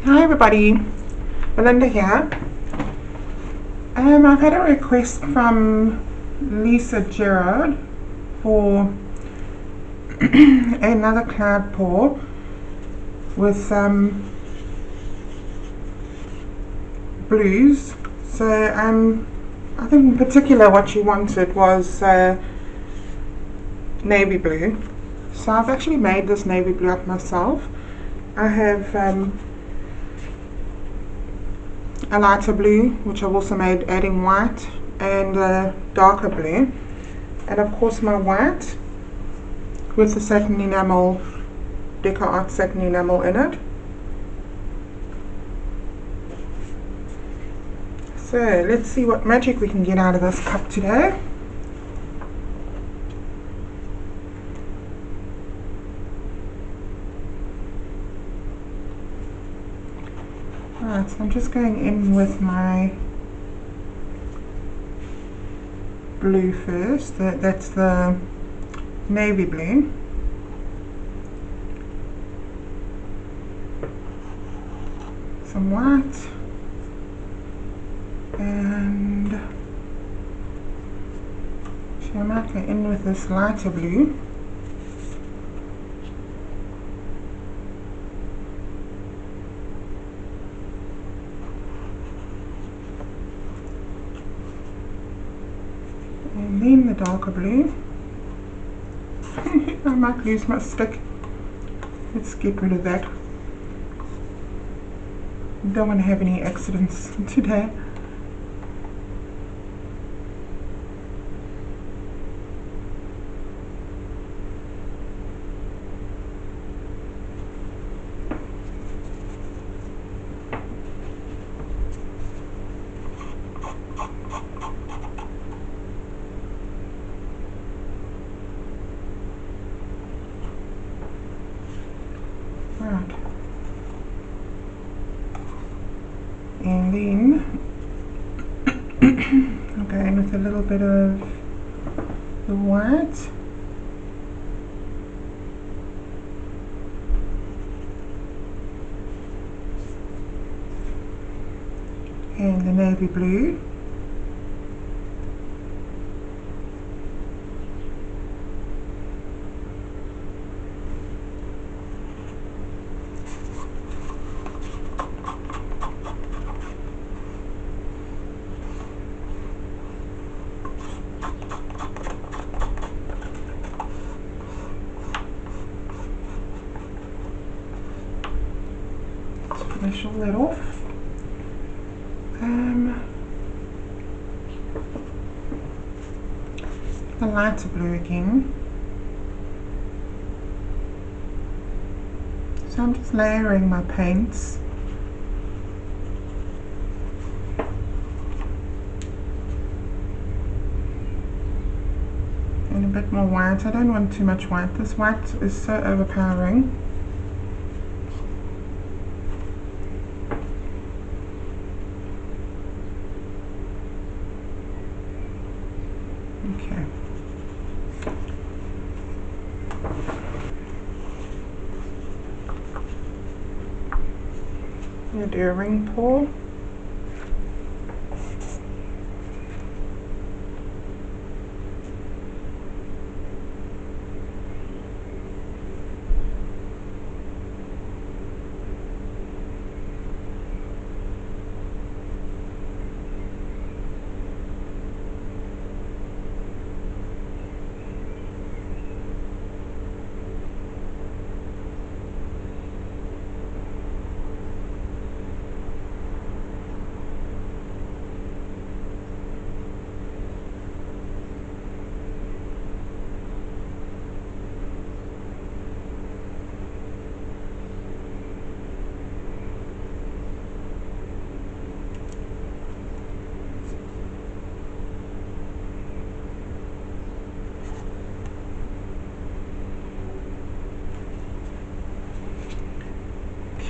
Hi everybody, Belinda here. I've had a request from Lisa Gerald for another cloud pour with blues. So I think in particular what she wanted was navy blue. So I've actually made this navy blue up myself. I have a lighter blue, which I've also made adding white, and a darker blue, and of course my white with the satin enamel, DecoArt satin enamel in it. So let's see what magic we can get out of this cup today. Right, so I'm just going in with my blue first. That's the navy blue. Some white. And I might go in with this lighter blue. And then the darker blue. I might lose my stick. Let's get rid of that. Don't want to have any accidents today. Right. And then I'll go in with a little bit of the white. And the navy blue. Finish all that off. The lighter blue again. So I'm just layering my paints. And a bit more white. I don't want too much white. This white is so overpowering. Okay. I'm going to do a ring pour.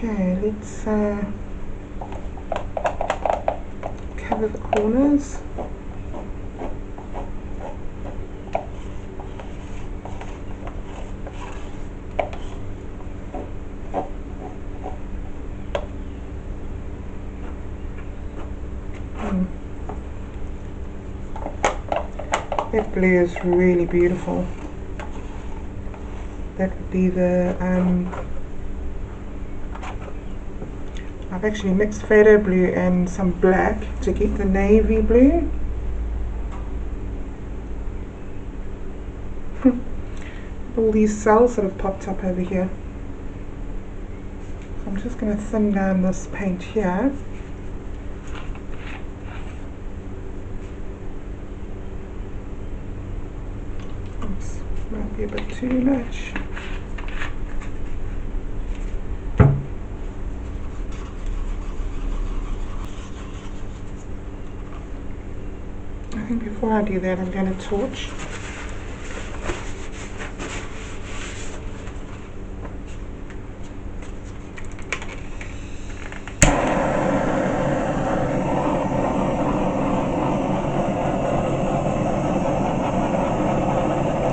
Okay, let's cover the corners. blue is really beautiful. That would be the I've actually mixed phthalo blue and some black to get the navy blue. All these cells that have popped up over here. So I'm just going to thin down this paint here. Oops, might be a bit too much. I think before I do that, I'm going to torch.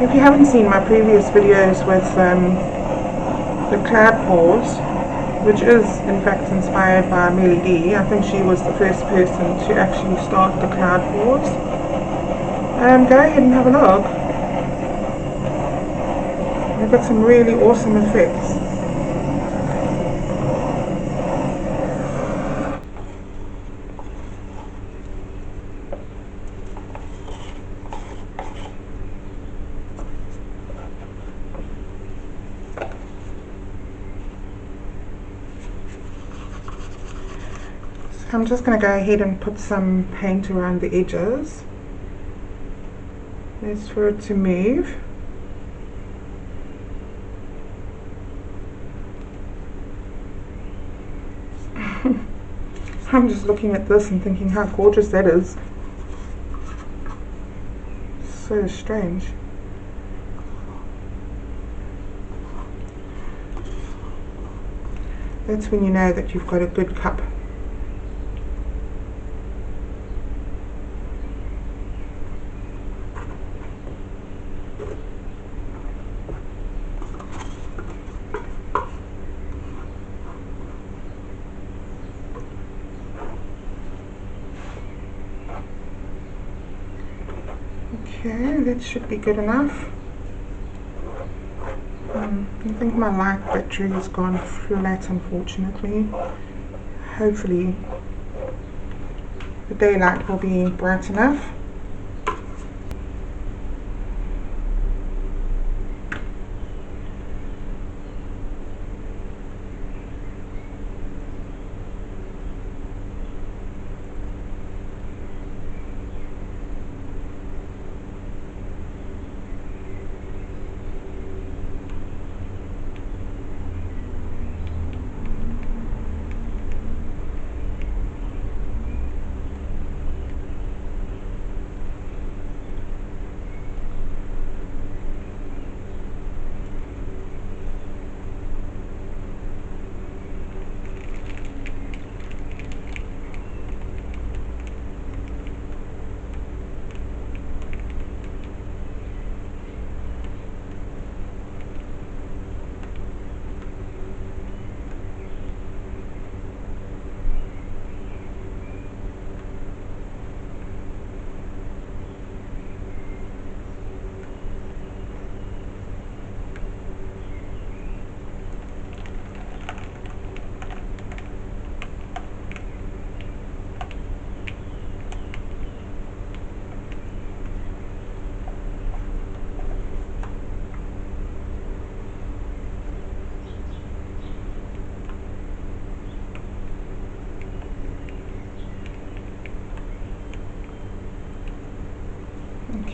If you haven't seen my previous videos with the cloud pours, which is in fact inspired by Belinda D, I think she was the first person to actually start the cloud pours. Go ahead and have a look. They've got some really awesome effects. I'm just going to go ahead and put some paint around the edges. That's for it to move. I'm just looking at this and thinking how gorgeous that is. So strange. That's when you know that you've got a good cup. Okay, that should be good enough. I think my light battery has gone flat, unfortunately. Hopefully the daylight will be bright enough.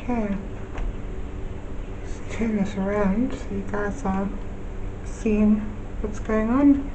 Okay, let's turn this around so you guys are seeing what's going on.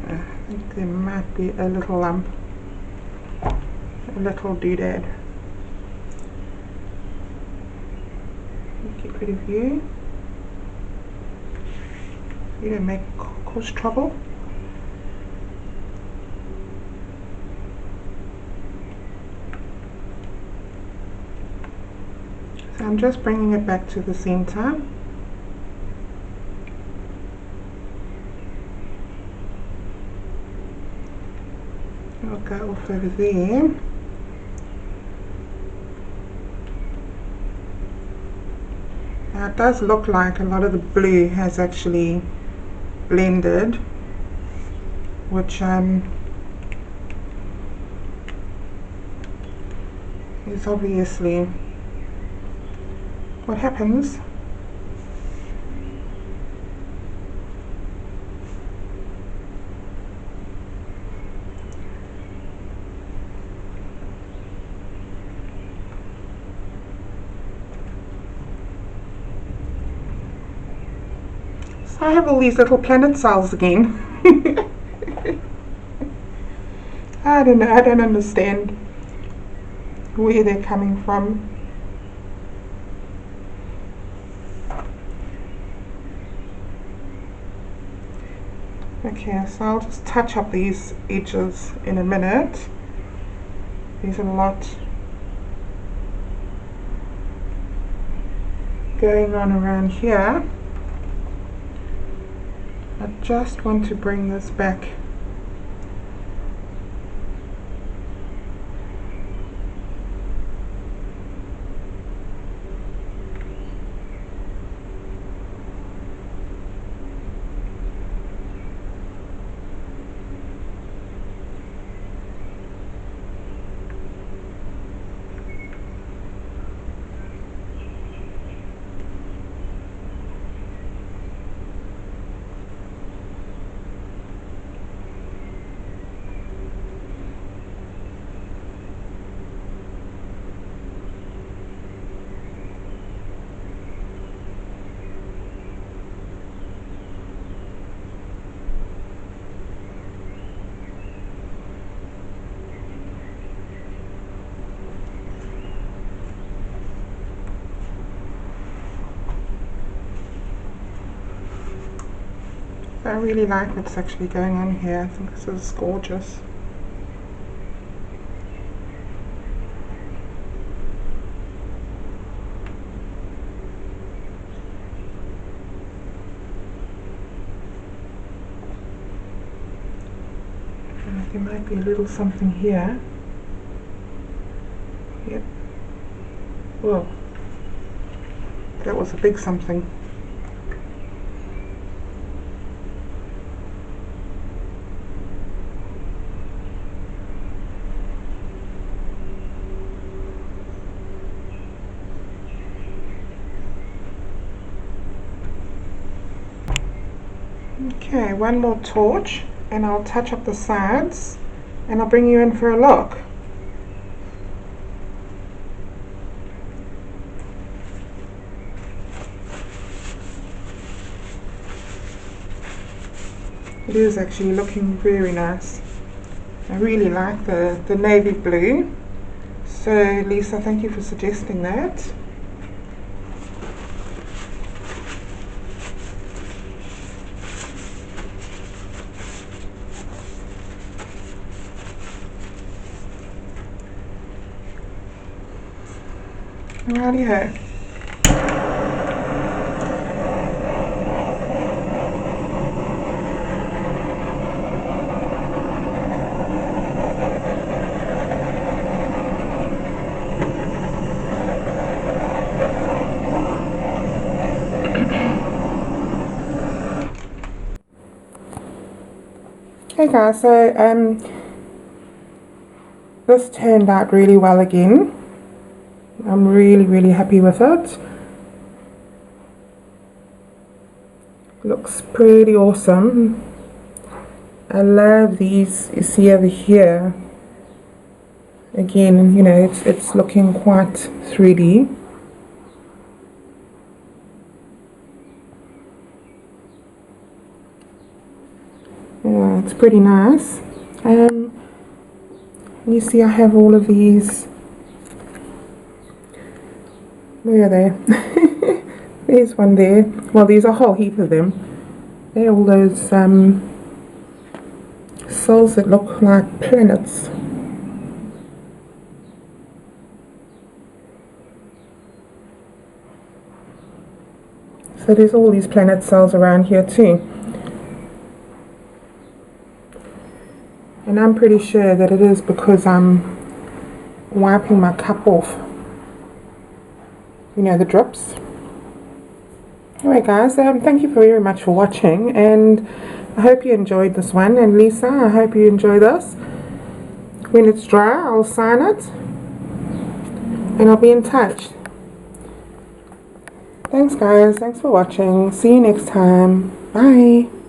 I think there might be a little lump, a little doodad. Get rid of you. even cause trouble. So I'm just bringing it back to the center. I'll go off over there. Now it does look like a lot of the blue has actually blended, which is obviously what happens. So I have all these little planet cells again. I don't know, I don't understand where they're coming from. Okay, so I'll just touch up these edges in a minute. There's a lot going on around here. I just want to bring this back . I really like what's actually going on here. I think this is gorgeous. And there might be a little something here. Yep. Whoa. That was a big something. Okay, one more torch and I'll touch up the sides and I'll bring you in for a look. It is actually looking very nice. I really like the navy blue. So Lisa, thank you for suggesting that. Righty-ho. Hey guys, so this turned out really well again. I'm really happy with it. Looks pretty awesome. I love these, you see over here. Again, you know, it's looking quite 3D. Yeah, it's pretty nice. You see I have all of these. Where are they? There's one there. Well, there's a whole heap of them. There are all those cells that look like planets. So there's all these planet cells around here too. And I'm pretty sure that it is because I'm wiping my cup off. You know, the drips. Anyway guys, thank you very much for watching, and I hope you enjoyed this one. And Lisa, I hope you enjoy this. When it's dry, I'll sign it and I'll be in touch. Thanks guys, thanks for watching. See you next time. Bye.